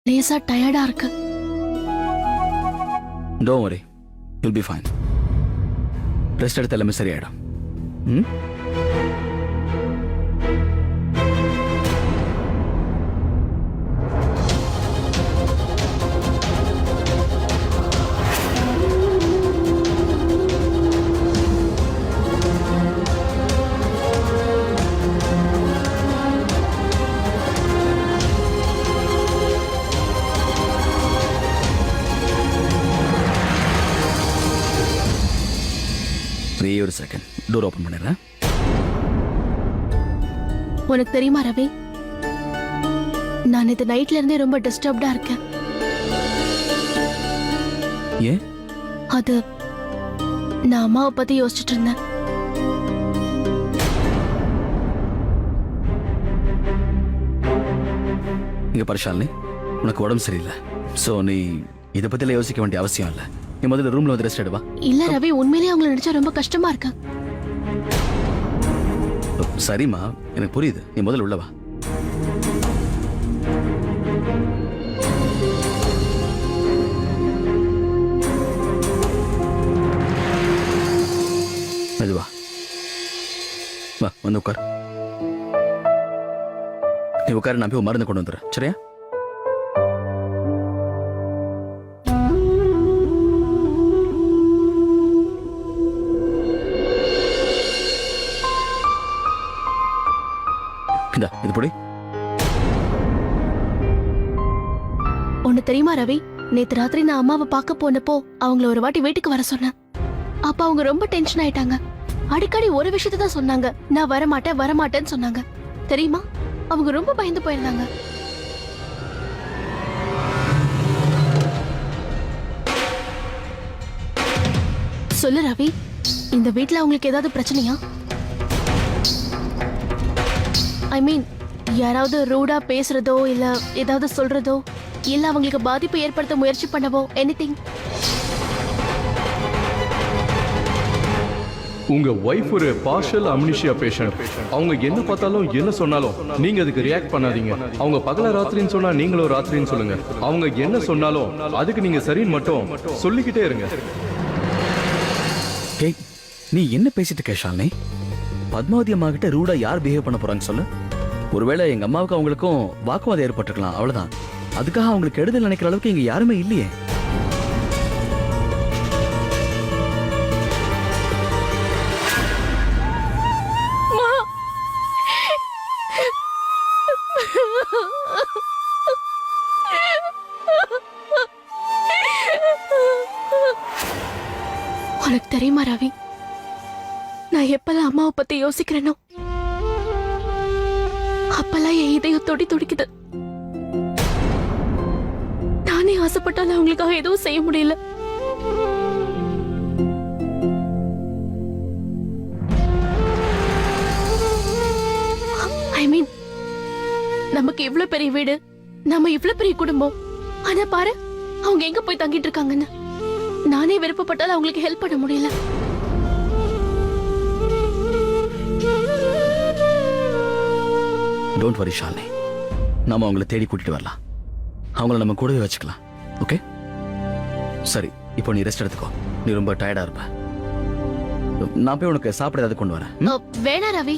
லேசா டயர்டா இருக்கு. Don't worry, you'll be fine. Rest எடுத்து எல்லாமே சரியாயிடும். ம். ஒரு செகண்ட், டோர் ஓபன் பண்ணிடுறேன். உனக்கு தெரியுமா ரவி, நான் இது நைட்ல இருந்தே ரொம்ப டிஸ்டர்ப்டா இருக்கேன். ஏன்? அது நான் அம்மாவை பத்தி யோசிச்சுட்டு இருந்தேன். இங்க பரிஷாலினி, உனக்கு உடம்பு சரியில்லை. சோ நீ இதை பத்தில யோசிக்க வேண்டிய அவசியம் இல்லை. நீ முதல்ல ரூம்ல வந்து ரெஸ்ட் எடுவா. இல்ல ரவி, உண்மையிலேயே அவங்களை நினைச்சா ரொம்ப கஷ்டமா இருக்கு. சரிம்மா, எனக்கு புரியுது. நீ முதல்ல உள்ள வா. மெதுவா வா, வந்து உட்கார். நீ உட்காரு, நான் போய் மருந்து கொண்டு வந்துடுறேன். சரியா? இது புடி. ஒண்ணு தெரியுமா ரவி, நேத்து ராத்திரி நான் அம்மாவை பார்க்க போனப்போ அவங்கள ஒரு வாட்டி வீட்டுக்கு வர சொன்னேன். அப்ப அவங்க ரொம்ப டென்ஷன் ஆயிட்டாங்க. அடிக்கடி ஒரு விஷயத்தை தான் சொன்னாங்க, நான் வரமாட்டேன் வரமாட்டேன்னு சொன்னாங்க. தெரியுமா, அவங்க ரொம்ப பயந்து போயிருந்தாங்க. சொல்லு ரவி, இந்த வீட்ல அவங்களுக்கு ஏதாவது பிரச்சனையா? ஐ மீன், யாராவது ரூடா பேசுறதோ இல்ல ஏதாவது சொல்றதோ இல்ல அவங்களுக்கு பாதிப்பு ஏற்படுத்த முயற்சி பண்ணவோ, எனிதிங்? உங்க வைஃப் ஒரு பார்ஷியல் அம்னிஷியா பேஷண்ட். அவங்க என்ன பார்த்தாலும் என்ன சொன்னாலும் நீங்க அதுக்கு ரியாக்ட் பண்ணாதீங்க. அவங்க பகல ராத்திரின்னு சொன்னா நீங்களும் ராத்திரின்னு சொல்லுங்க. அவங்க என்ன சொன்னாலும் அதுக்கு நீங்க சரின்னு மட்டும் சொல்லிக்கிட்டே இருங்க. ஏய், நீ என்ன பேசிட்டு இருக்க ஷாலினி? பத்மாவதி அம்மா கிட்ட ரூடா யார் பிஹேவ் பண்ண போறான்னு சொல்லு. ஒருவேளை எங்க அம்மாவுக்கு அவங்களுக்கும் வாக்குவாதம் ஏற்பட்டிருக்கலாம், அவ்வளவுதான். அதுக்காக அவங்களுக்கு கெடுதல் நினைக்கிற அளவுக்கு இங்க யாருமே இல்லையே. உனக்கு தெரியுமா ரவி, நான் எப்பெல்லாம் அம்மாவை பத்தி யோசிக்கிறேனோ அப்பெல்லாம் என் இதயம் தொடி துடிக்குது. நானே ஆசைப்பட்டாலும் அவங்களுக்காக எதுவும் செய்ய முடியல. ஐ மீன், நமக்கு இவ்ளோ பெரிய வீடு, நம்ம இவ்ளோ பெரிய குடும்பம், ஆனா பாரு அவங்க எங்க போய் தங்கிட்டு இருக்காங்கன்னு. நானே விருப்பப்பட்டாலும் அவங்களுக்கு ஹெல்ப் பண்ண முடியல. டோன்ட் வரி ஷாலினி, நாம அவங்களை தேடி கூட்டிட்டு வரலாம். அவங்கள நம்ம கூடவே வச்சுக்கலாம். ஓகே? சரி, இப்போ நீ ரெஸ்ட் எடுத்துக்கோ. நீ ரொம்ப டயர்டா இருப்ப. நான் போய் உனக்கு சாப்பிட ஏதாவது கொண்டு வரேன். வேணாம் ரவி,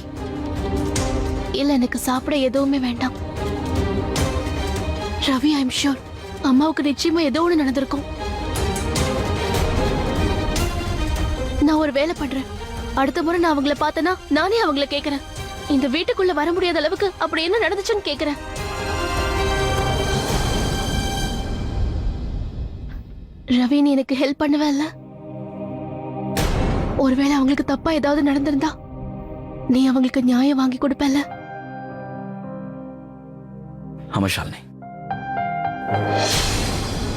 இல்ல எனக்கு சாப்பிட எதுவுமே வேண்டாம். ரவி, ஐ எம் ஷூர் அம்மாவுக்கு நிச்சயமா ஏதோ ஒண்ணு நடந்திருக்கும். நான் ஒரு வேலை பண்றேன். அடுத்த முறை நான் அவங்கள பார்த்தேன்னா நானே அவங்கள கேக்குறேன், இந்த வீட்டுக்குள்ள வர முடியாத அளவுக்கு அப்படி என்ன நடந்துச்சுன்னு கேக்குறேன். ரவி, நீ எனக்கு ஹெல்ப் பண்ணுவ இல்ல? ஒருவேளை அவங்களுக்கு தப்பா ஏதாவது நடந்திருந்தா நீ அவங்களுக்கு நியாயம் வாங்கி கொடுப்பல? ஆமா ஷாலினி,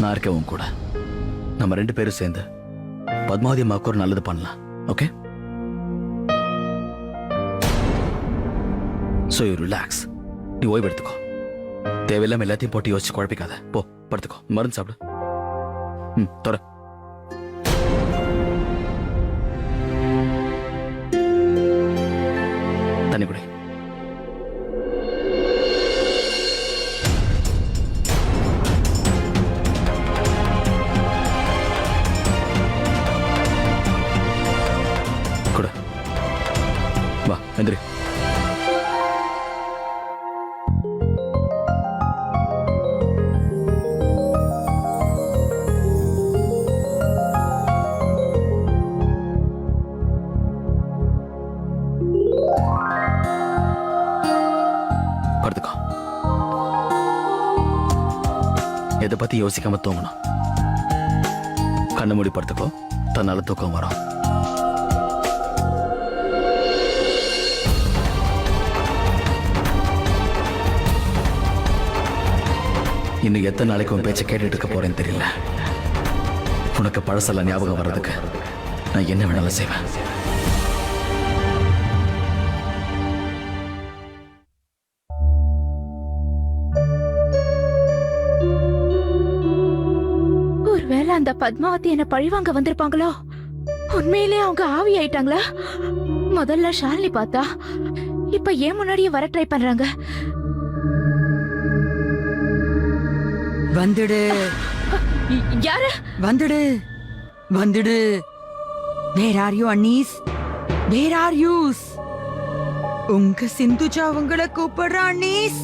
நான் இருக்கேன் உன் கூட. நம்ம ரெண்டு பேரும் சேர்ந்து பத்மாவதி அம்மாவுக்கு ஒரு நல்லது பண்ணலாம். ஓகே? So you relax. நீ ஓய்வு எடுத்துக்கோ. தேவையில்லாம எல்லாத்தையும் போட்டு யோசிச்சு குழப்பிக்காத. போ படுத்துக்கோ, மருந்து சாப்பிடு. தர தண்ணி குடி. எதை பத்தி யோசிக்காம தூங்கணும். கண்ணு மூடி படுத்துக்கோ, தன்னால தூக்கம் வரும். இன்னும் எத்தனை நாளைக்கு உன் பேச்சை கேட்டுட்டு இருக்க போறேன்னு தெரியல. உனக்கு பழசெல்லாம் ஞாபகம் வர்றதுக்கு நான் என்ன வேணாலும் செய்வேன். ஒருவேளை அந்த பத்மாவதி என்ன பழிவாங்க வந்திருப்பாங்களோ? உண்மையிலே அவங்க ஆவி ஆயிட்டாங்களா? முதல்ல ஷாலினி பார்த்தா, இப்ப ஏன் முன்னாடியே வர ட்ரை பண்றாங்க. வந்துடு யாரு? வந்துடு வந்துடு. வேர் ஆர் யூ அன்னீஸ்? Where are use? உங்க சிந்துஜா உங்களை கூப்பிடுற அன்னீஸ்.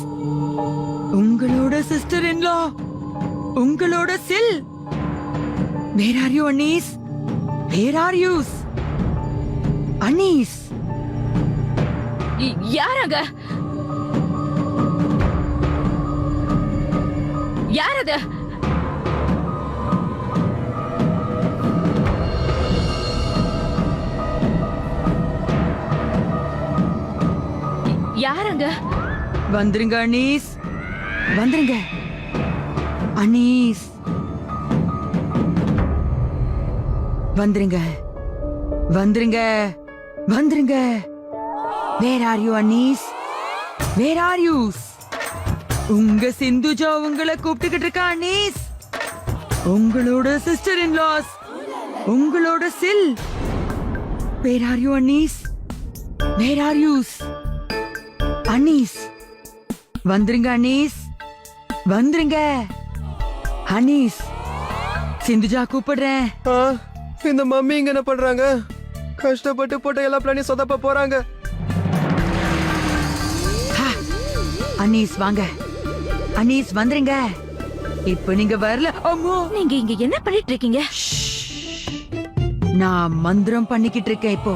உங்களோட சிஸ்டர் இன்லா, உங்களோட சில். வேர் ஆர் யூ அன்னீஸ்? Where are yous? அன்னீஸ் யாரங்க? யார் அது? யாரங்க? வந்துருங்க அனீஸ், வந்துருங்க அனீஸ், வந்துருங்க வந்துருங்க வந்துருங்க. Where are you Anees? Where are use? உங்க சிந்துஜா உங்களை கூப்பிட்டுக்கிட்டு இருக்கா அனீஸ். உங்களோட சிஸ்டர் இன் லாஸ், உங்களோட சில். Where are you Anees? Where are yous? அனீஸ் வந்துருங்க அனீஸ், வந்துருங்க அனீஸ். சிந்துஜா கூப்பிடுறேன். இந்த மம்மி இங்க என்ன பண்றாங்க? கஷ்டப்பட்டு போட்ட எல்லா பிளானையும் சொதப்ப போறாங்க. அனீஸ் வாங்க, அனீஸ் வந்துருங்க. இப்ப நீங்க வரல. அம்மோ, நீங்க இங்க என்ன பண்ணிட்டு இருக்கீங்க? நான் மந்திரம் பண்ணிக்கிட்டு இருக்கேன். இப்போ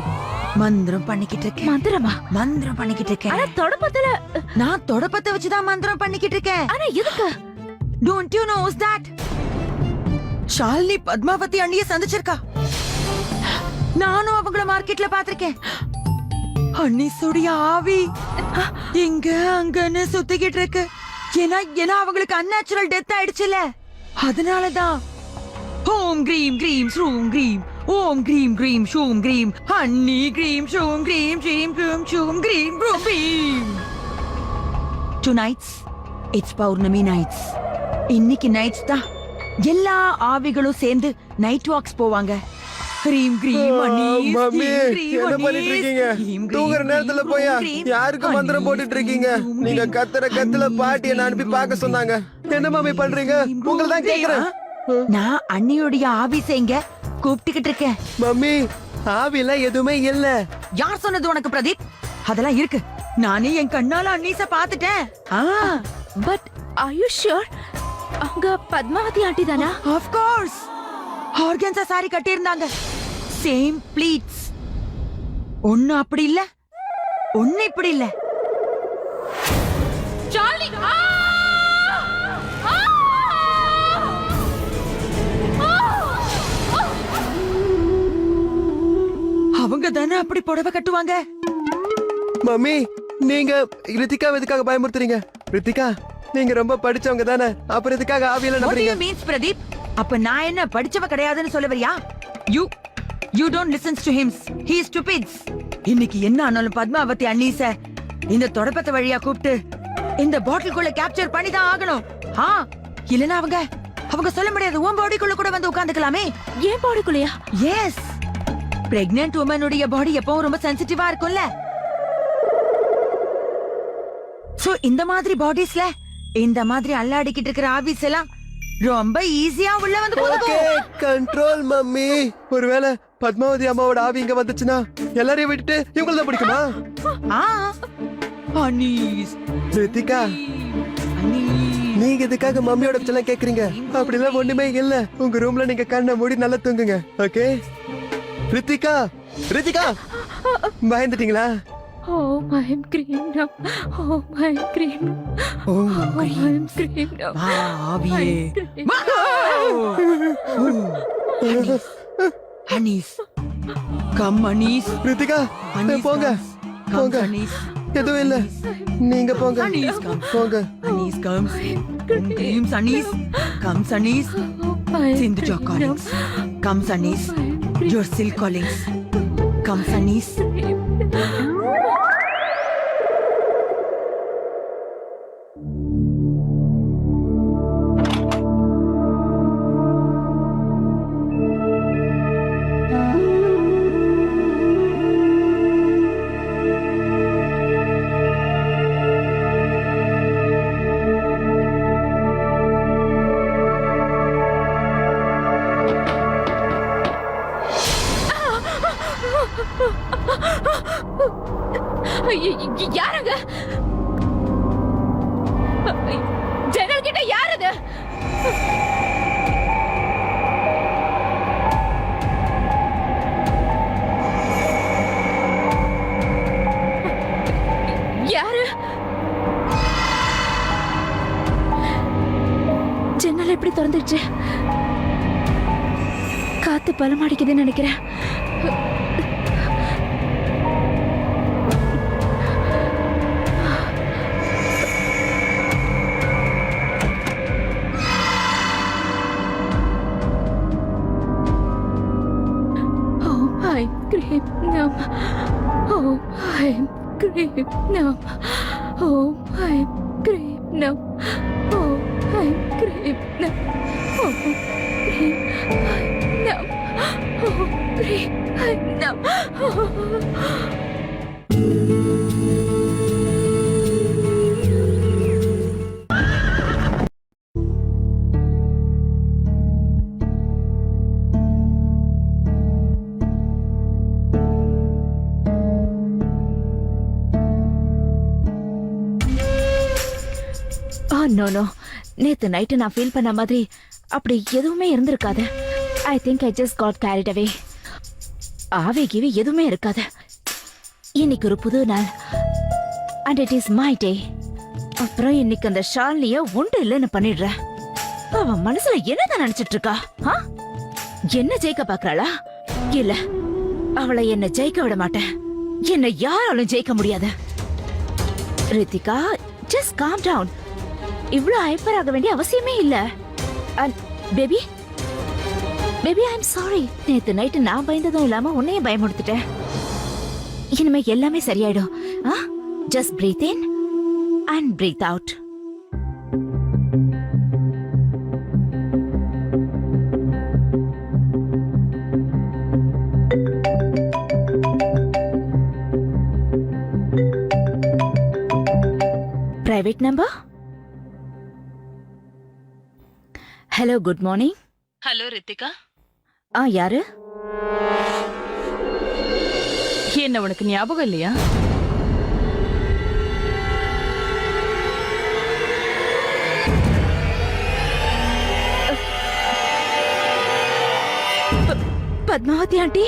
மந்திரம் பண்ணிக்கிட்டு இருக்கேன். மந்திரமா? மந்திரம் பண்ணிக்கிட்டு இருக்கேன். ஆனா தொடப்பத்துல. நான் தொடப்பத்தை வச்சுதான் மந்திரம் பண்ணிக்கிட்டு இருக்கேன். ஆனா எதுக்கு? Don't you know that? Shalini Padmavathi அண்ணிய சந்திச்சிருக்கா. நானும் அவங்கள மார்க்கெட்ல பாத்திருக்கேன். அன்னிசுடைய ஆவி இங்க அங்கன்னு சுத்திக்கிட்டு இருக்கு. ஏன்னா அவங்களுக்கு அன்நேச்சுரல் டெத் ஆயிடுச்சுல, அதனாலதான். ஓம் கிரீம் கிரீம் ஷ்ரூம் கிரீம், ஓம் கிரீம் கிரீம் ஷூம் கிரீம், ஹன்னி கிரீம் ஷூம் கிரீம் ஷீம் ஷூம் ஷூம் கிரீம் க்ரூம் கிரீம். Tonight's it's பௌர்ணமி நைட்ஸ். இன்னைக்கு நைட்ஸ் தான் எல்லா ஆவிகளும் சேர்ந்து நைட் வாக்ஸ் போவாங்க. கிரீம் கிரீம் அனீஸ். மம்மி என்ன பண்ணிட்டு இருக்கீங்க? தூங்குற நேரத்துல போய் யாருக்கு மந்திரம் போட்டுட்டு இருக்கீங்க? நீங்க கத்துல பாட்டியை நான் அனுப்பி பார்க்க சொன்னாங்க. என்ன மம்மி பண்றீங்க? உங்களை தான் கேக்குறேன். நான் அண்ணியோடைய ஆபீஸ் எங்க கூப்பிட்டுக்கிட்டு இருக்கேன். மம்மி ஆவிலாம் எதுவுமே இல்ல. யார் சொன்னது உனக்கு பிரதீப்? அதெல்லாம் இருக்கு. நானே என் கண்ணால அன்னீஸ பாத்துட்டேன். But are you sure? அவங்க பத்மாவதி ஆண்டி தானா? Of course. ஆர்கன்ஸா சாரி கட்டி இருந்தாங்க. Same pleats. ஒண்ணு அப்படி இல்ல, ஒண்ணு இப்படி இல்ல. சார்லி! அவங்க தானே அப்படி புடவை கட்டுவாங்க. மம்மி நீங்க ரித்திகா எதுக்காக பயமுறுத்துறீங்க? ரித்திகா நீங்க ரொம்ப படிச்சவங்க தானே, அப்புறம் எதுக்காக ஆவியில What do நம்புறீங்க? you mean, Pradeep? அப்ப நான் என்ன படிச்சவ கிடையாதுன்னு சொல்ல வரியா? You don't listen to him. He is stupid. இன்னைக்கு என்ன ஆனாலும் பத்மாவதி அண்ணீஸ இந்த தொடப்பத்த வழியா கூப்பிட்டு இந்த பாட்டிலுக்குள்ள கேப்சர் பண்ணி தான் ஆகணும். இல்லனா அவங்க சொல்ல முடியாது. உன் பாடிக்குள்ள கூட வந்து உட்கார்ந்துக்கலாமே. ஏன் பாடிக்குள்ளையா? எஸ். பிரெக்னன்ட் உமனுடைய பாடி எப்பவும் ரொம்ப சென்சிட்டிவா இருக்கும்ல. சோ இந்த மாதிரி பாடிஸ்ல இந்த மாதிரி அல்லாடிக்கிட்டு இருக்கிற ஆபீஸ் எல்லாம் ரொம்ப ஈஸியா உள்ள வந்து ஓகே கண்ட்ரோல் மம்மி. ஒருவேளை பத்மாவதி அம்மாவோட ஆவி இங்க வந்துச்சுன்னா எல்லாரையும் விட்டுட்டு இவங்கள தான் பிடிக்குமா? அனீஸ், ரித்திகா நீங்க எதுக்காக மம்மியோட எல்லாம் கேக்குறீங்க? அப்படிலாம் ஒண்ணுமே இல்ல. உங்க ரூம்ல நீங்க கண்ணை மூடி நல்லா தூங்குங்க. ஓகே ரித்திகா? ரித்திகா பயந்துட்டீங்களா? Oh, I'm cream now. Oh, I'm cream. Oh, Oh, I'm cream now. வா ஆவியே I'm cream. வா! அனீஸ் அனீஸ் கம் அனீஸ் ரித்திகா அனீஸ் போங்க கம் போங்க அனீஸ் எதுவும் இல்ல நீங்க போங்க அனீஸ் கம் போங்க Anees comes creams Anees comes Anees I'm Sindhuja cream callings now. comes Anis I'm cream. you're still callings comes Anis யாருங்க ஜன்னல் கிட்ட யார் அது? யாரு? ஜன்னல் எப்படி திறந்துச்சு? காத்து பலமடிக்குதுன்னு நினைக்கிறேன். I'm cream numb. Oh, I'm cream numb. Oh, I'm cream numb. Oh, I'm cream numb. Oh, cream numb. Oh, cream numb. No நேத்து நைட்டு நான் ஃபீல் பண்ண மாதிரி அப்படி எதுவுமே இருந்திருக்காது. I think I just got carried away. ஆவே கிவி எதுவுமே இருக்காது. இன்னைக்கு ஒரு புது நாள் and it is my day. அப்புறம் இன்னைக்கு அந்த ஷாலினிய ஒன்று இல்லைன்னு பண்ணிடுறேன். அவன் மனசுல என்னதான் நினைச்சிட்டு இருக்கா? என்ன ஜெயிக்க பாக்குறாளா? இல்ல, அவளை என்ன ஜெயிக்க விட மாட்டேன். என்ன யாராலும் ஜெயிக்க முடியாது. Rithika, just calm down. இவ்ளோ ஹைப்பர் ஆக வேண்டிய அவசியமே இல்ல. Baby baby I am sorry. நேத்து நைட்டு நான் பயந்ததும் இல்லாம உன்னையும் பயமுடுத்திட்டேன். இனிமே எல்லாமே சரியாயிடும். Just breathe in and breathe out. Private number. Hello, good morning. Hello Rithika, யாரு? என்ன உனக்கு ஞாபகம் இல்லையா? பத்மாவதி ஆண்டி.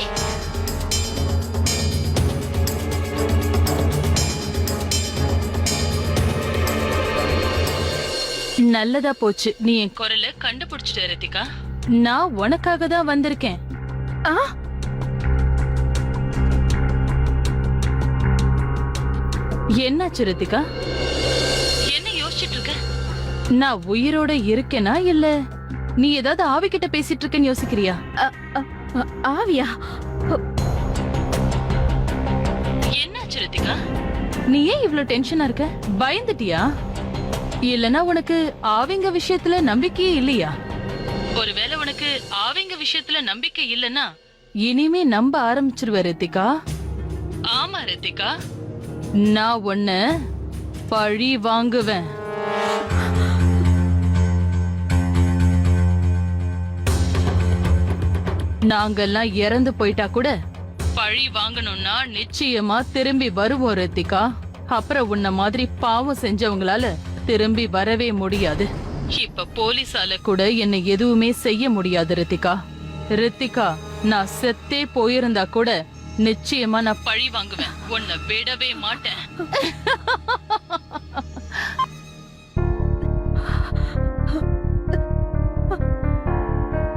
நல்லதா போச்சு, நீ என் குரலை கண்டுபிடிச்சிட்ட ரித்திகா. நான் உனக்காக தான் வந்திருக்கேன். என்னாச்சு ரித்திகா? என்ன யோசிச்சுட்டு இருக்க? நான் உயிரோட இருக்கேனா இல்ல நீ ஏதாவது ஆவிக்கிட்ட பேசிட்டு இருக்கேன்னு யோசிக்கிறியா? ஆவியா? என்னாச்சு ரித்திகா? நீ ஏன் இவ்ளோ டென்ஷனா இருக்க? பயந்துட்டியா? இல்லனா உனக்கு ஆவிங்க விஷயத்துல நம்பிக்கையே இல்லையா? ஒருவேளை உனக்கு ஆவிங்க விஷயத்துல நம்பிக்கை இல்லனா இனிமே நம்ப ஆரம்பிச்சிருவ ரித்திகா. ஆமா ரித்திகா, நான் உன்ன பழி வாங்குவேன். நாங்கெல்லாம் இறந்து போயிட்டா கூட பழி வாங்கணும்னா நிச்சயமா திரும்பி வருவோம் ரித்திகா. அப்புறம் உன்ன மாதிரி பாவம் செஞ்சவங்களால திரும்பி வரவே முடியாது. இப்ப போலீஸால கூட என்ன எதுவுமே செய்ய முடியாது ரித்திகா. ரித்திகா, நான் செத்தே போயிருந்தா கூட நிச்சயமா நான் பழி வாங்குவேன். உன்னை விடவே மாட்டேன்.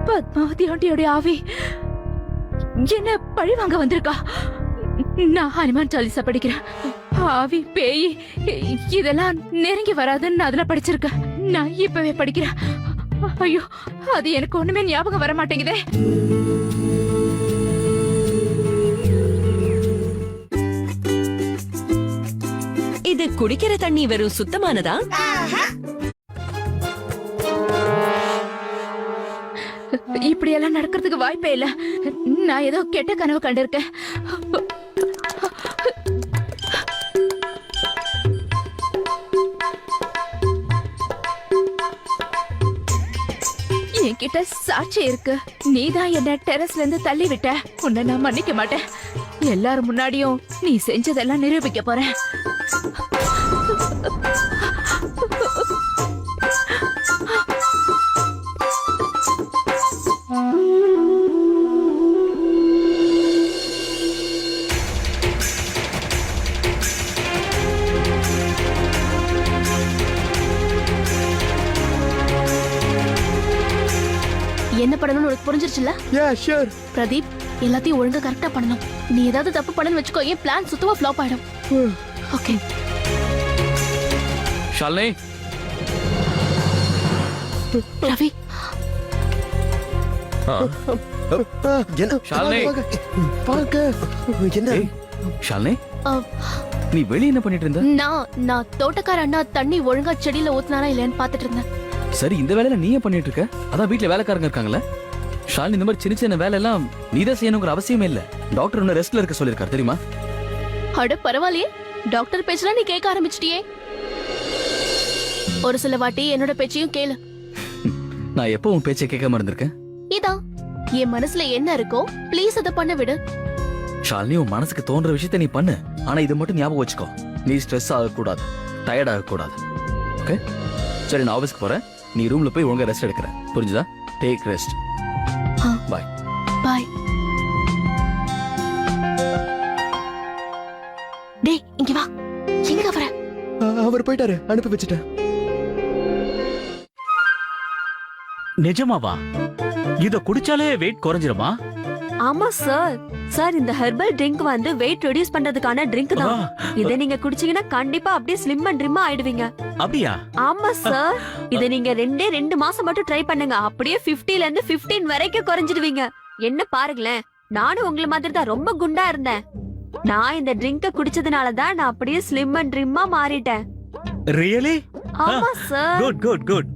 பத்மாவதி ஆண்டியோட ஆவி என்ன பழி வாங்க வந்திருக்கா? நான் ஹனுமான் சாலிசா படிக்கிறேன். ஆவி பேய் இதெல்லாம் நெருங்கி வராதுன்னு அதுல படிச்சிருக்கேன். நான் இப்பவே படிக்கிறேன். ஐயோ, அது எனக்கு ஒண்ணுமே ஞாபகம் வர மாட்டேங்குதே. இது குடிக்கிற தண்ணி வெறும் சுத்தமானதா? இப்படி எல்லாம் நடக்கிறதுக்கு வாய்ப்பே இல்ல. நான் ஏதோ கெட்ட கனவு கண்டிருக்கேன். என்கிட்ட சாட்சி இருக்கு. நீதான் என்ன டெரஸ்ல இருந்து தள்ளி விட்ட. உன்னை நான் மன்னிக்க மாட்டேன். எல்லாரும் முன்னாடியும் நீ செஞ்சதெல்லாம் நிரூபிக்க போறேன். என்ன பண்ணணும்னு உனக்கு புரிஞ்சிருச்சுல? Yeah sure. பிரதீப், எல்லாத்தையும் ஒழுங்கா கரெக்டா பண்ணணும். நீ ஏதாவது தப்பு பண்ணன்னு வச்சுக்கோ, என் பிளான் சுத்தமா ஃப்ளாப் ஆயிடும். ஓகே. ஷாலினி, ரவி, என்ன ஷாலினி. பாக்க என்ன? ஏய், ஷாலினி, அஹ், நீ வெளிய என்ன பண்ணிட்டு இருந்த? நான் தோட்டக்கார அண்ணா தண்ணி ஒழுங்கா செடியில ஊத்துனாரா இல்லையான்னு பாத்துட்டு இருந்தேன். சரி, இந்த வேலையில நீ ஏன் பண்ணிட்டு இருக்க? அதான் வீட்ல வேலைக்காரங்க இருக்காங்கல்ல. ஷாலினி, இந்த மாதிரி சின்ன சின்ன வேலை எல்லாம் நீதான் செய்யணுங்கிற அவசியமே இல்ல. டாக்டர் ஒன்னு ரெஸ்ட்ல இருக்க சொல்லிருக்காரு, தெரியுமா? அட பரவாயில்லையே, டாக்டர் பேச்செல்லாம் நீ கேட்க ஆரம்பிச்சிட்டியே. ஒரு சில வாட்டி என்னோட பேச்சையும் கேளு. நான் எப்போ உன் பேச்சை கேட்காம இருந்திருக்கேன்? இதான் என் மனசுல என்ன இருக்கோ ப்ளீஸ் அதை பண்ண விடு. ஷாலினி, உன் மனசுக்கு தோன்ற விஷயத்தை நீ பண்ணு. ஆனா இது மட்டும் ஞாபகம் வச்சுக்கோ, நீ ஸ்ட்ரெஸ் ஆகக்கூடாது, டயர்ட் ஆகக்கூடாது. ஓகே? சரி, நான் ஆஃபீஸ்க்கு போறேன். நீ ரூம்ல போய் ஒழுங்கா ரெஸ்ட் எடுக்கிற, புரிஞ்சுதா? Take rest. பாய். பாய். டேய், இங்க வா. எங்க வர? அவர் போயிட்டாரு, அனுப்பி வச்சுட்டேன். நிஜமாவா? இத குடிச்சாலே வெயிட் குறைஞ்சிருமா? ஆமா சார். சார், இந்த ஹெர்பல் ட்ரிங்க் வந்து வெயிட் ரெடியூஸ் பண்றதுக்கான ட்ரிங்க் தான். இத நீங்க குடிச்சீங்கன்னா கண்டிப்பா அப்படியே ஸ்லிம் அண்ட் ட்ரிம் ஆயிடுவீங்க. அப்படியா? ஆமா சார். இத நீங்க 2 மாசம் மட்டும் ட்ரை பண்ணுங்க. அப்படியே 50ல இருந்து 15 வரைக்கும் குறைஞ்சிடுவீங்க. என்ன பாருங்களேன், நானும் உங்கள மாதிரி தான் ரொம்ப குண்டா இருந்தேன். நான் இந்த ட்ரிங்க குடிச்சதுனால தான் நான் அப்படியே ஸ்லிம் அண்ட் ட்ரிம்மா மாறிட்டேன். ரியலி? ஆமா சார். Good good good.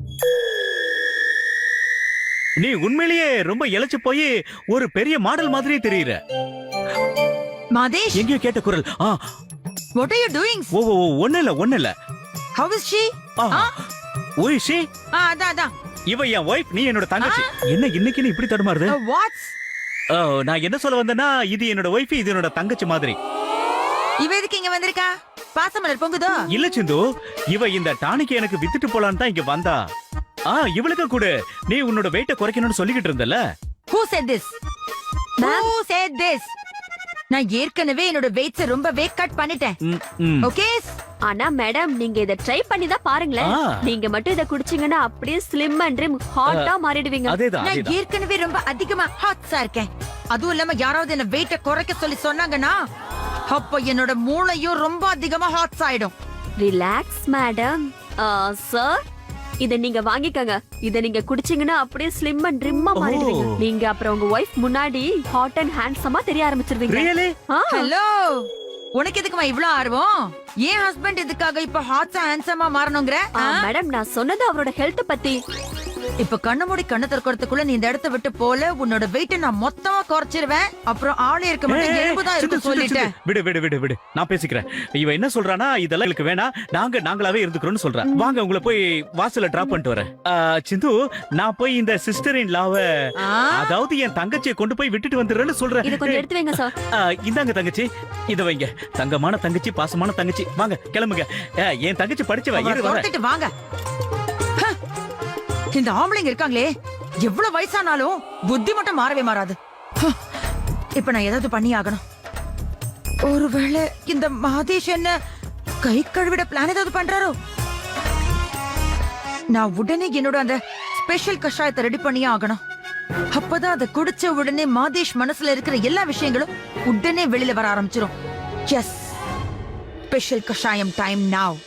நீ உண்மையிலேயே ரொம்ப இளைச்சு போய் ஒரு பெரிய மாடல் மாதிரி தெரியுற. மாதேஷ், எங்கேயோ கேட்ட குரல். what are you doing? ஓ ஓ, ஒண்ணு இல்ல. How is she? ஓய்ஷி, அதான். இவ என் ஒய்ஃப், நீ என்னோட தங்கச்சி. என்ன இன்னைக்கு நீ இப்படி தடுமாறுது? What? நான் என்ன சொல்ல வந்தேன்னா, இது என்னோட ஒய்ஃப், இது என்னோட தங்கச்சி மாதிரி. இவ எதுக்கு இங்க வந்திருக்கா? பாசமலர் பொங்குதோ? இல்ல சிந்து, இவ இந்த டானிக்கு எனக்கு வித்துட்டு போலான்னு தான் இங்க வந்தா. இவளுக்கு கூட நீ உன்னோட வெயிட்ட குறைக்கணும்னு சொல்லிக்கிட்டு இருந்தல. Who said this? Who said this? நான் ஏற்கனவே என்னோட வெயிட்ஸ் ரொம்பவே கட் பண்ணிட்டேன். ஓகே? ஆனா மேடம், நீங்க இத ட்ரை பண்ணி தான் பாருங்களேன். நீங்க மட்டும் இத குடிச்சீங்கன்னா அப்படியே ஸ்லிம் அண்ட் ட்ரிம் ஹாட்டா மாறிடுவீங்க. நான் ஏற்கனவே ரொம்ப அதிகமா ஹாட்ஸா இருக்கேன். அதுவும் இல்லாம யாராவது என்ன வெயிட்ட குறைக்க சொல்லி சொன்னாங்கன்னா அப்ப என்னோட மூளையும் ரொம்ப அதிகமா ஹாட்ஸ் ஆயிடும். Relax madam. சார், இத நீங்க வாங்கிக்கங்க. இத நீங்க குடிச்சீங்கன்னா அப்படியே ஸ்லிம் அண்ட் ட்ரிம்மா மாறிடுவீங்க. நீங்க அப்புறம் உங்க ஒய்ஃப் முன்னாடி ஹாட் அண்ட் ஹேண்ட்ஸமா தெரிய ஆரம்பிச்சிருவீங்க. ஹலோ, உனக்கு எதுக்குமா இவ்ளோ ஆர்வம்? ஏன் ஹஸ்பண்ட் இதுக்காக இப்ப ஹாட்ஸா ஹேண்ட்ஸமா மாறணும்ங்கற? மேடம், நான் சொன்னது அவரோட ஹெல்த் பத்தி. இப்ப கண்ணு மூடி கண்ணு திறக்கிறதுக்குள்ள நீ இந்த இடத்தை விட்டு போல, உன்னோட வெயிட்ட நான் மொத்தமா குறைச்சிருவேன். அப்புறம் ஆளே இருக்க மாட்டேன், எலும்புதான் இருக்கு சொல்லிட்டேன். விடு, நான் பேசிக்கிறேன். இவ என்ன சொல்றானா, இதெல்லாம் எனக்கு வேணா, நாங்களாவே இருந்துக்கிறோம்னு சொல்றா. வாங்க, உங்களை போய் வாசல்ல டிராப் பண்ணிட்டு வரேன். சிந்து, நான் போய் இந்த சிஸ்டர் இன் லாவ, அதாவது என் தங்கச்சியை கொண்டு போய் விட்டுட்டு வந்துடுறேன்னு சொல்றேன். இத கொஞ்சம் எடுத்து வைங்க சார். இந்தாங்க தங்கச்சி, இத வைங்க. தங்கமான தங்கச்சி, பாசமான தங்கச்சி. வாங்க, கிளம்புங்க. என் தங்கச்சி படிச்சவ. வாங்க. இந்த ஆம்பளைங்க இருக்காங்களே, எவ்வளவு வயசானாலும் புத்தி மட்டும் மாறவே மாறாது. இப்ப நான் ஏதாவது பண்ணி ஆகணும். ஒருவேளை இந்த மாதேஷ் என்ன கை கழுவிட பிளான் ஏதாவது பண்றாரோ? நான் உடனே என்னோட அந்த ஸ்பெஷல் கஷாயத்தை ரெடி பண்ணியே ஆகணும். அப்பதான் அதை குடிச்ச உடனே மாதேஷ் மனசுல இருக்கிற எல்லா விஷயங்களும் உடனே வெளியில வர ஆரம்பிச்சிரும். எஸ், ஸ்பெஷல் கஷாயம் டைம் நாவ்.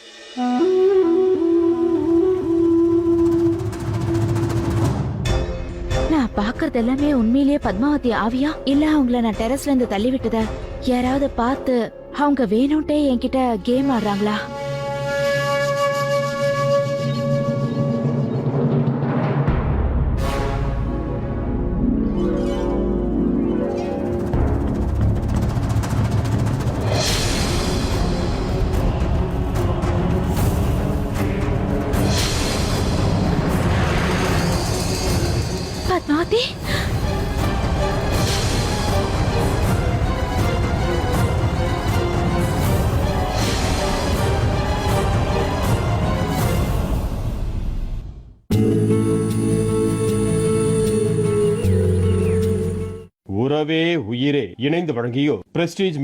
நான் பாக்குறது எல்லாமே உண்மையிலேயே பத்மாவதி ஆவியா இல்ல அவங்கள நான் டெரஸ்ல இருந்து தள்ளி விட்டத யாராவது பார்த்து அவங்க வேணும்ட்டே என்கிட்ட கேம் ஆடுறாங்களா? பத்மாவதி, உறவே உயிரே இணைந்து வழங்கியோர் பிரஸ்டீஜ்